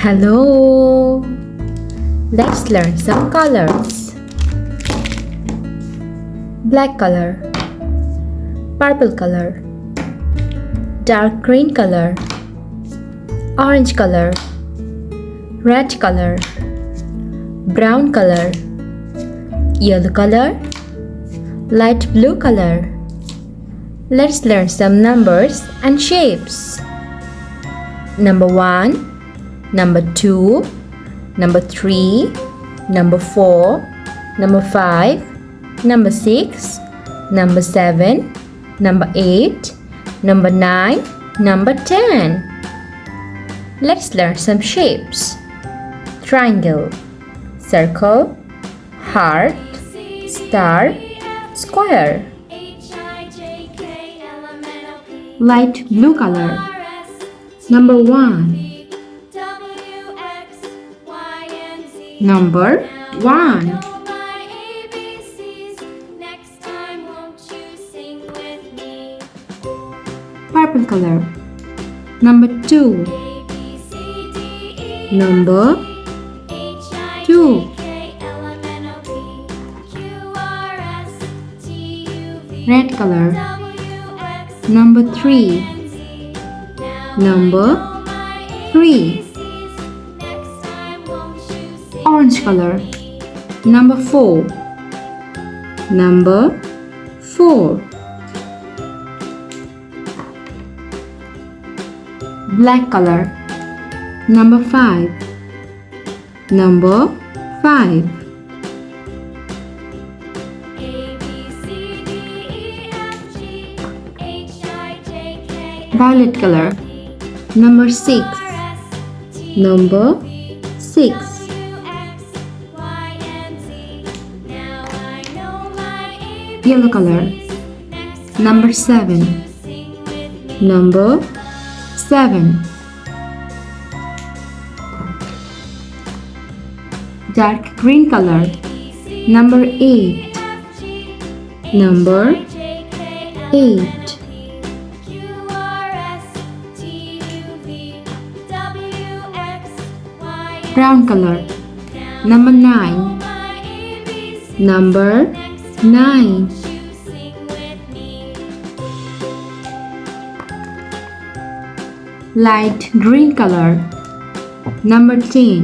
Hello! Let's learn some colors. Black color, purple color, dark green color, orange color, red color, brown color, yellow color, light blue color. Let's learn some numbers and shapes. Number 1, number 2, number 3, number 4, number 5, number 6, number 7, number 8, number 9, number 10. Let's learn some shapes. Triangle, circle, heart, star, square. Light blue color. Number 1. Number 1. Purple color. Number 2. Number 2. Red color. Number 3. Number 3. Orange color. Number 4. Number 4. Black color. Number 5. Number 5. Violet color. Number 6. Number 6. Yellow color. Number 7. Number 7. Dark green color. Number 8. Number 8. Brown color. Number 9. Number 9. Light green color. Number 10.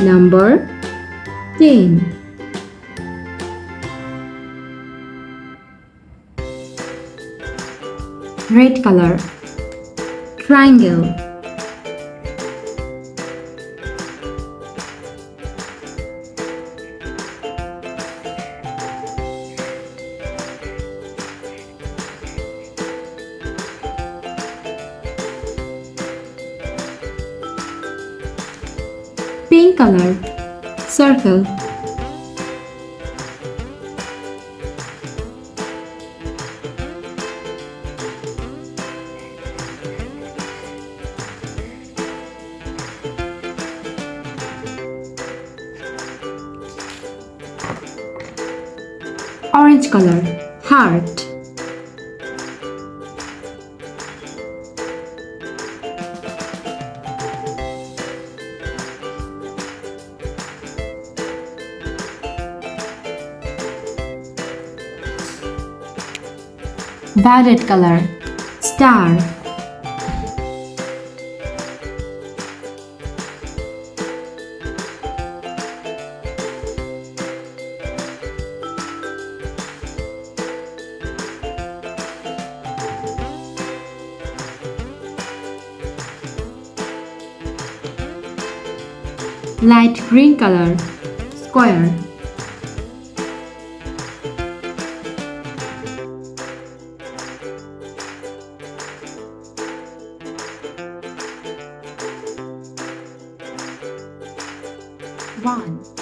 Number 10. Red color. Triangle. Pink color. Circle. Orange color. Heart. Violet color. Star. Light green color. Square. One.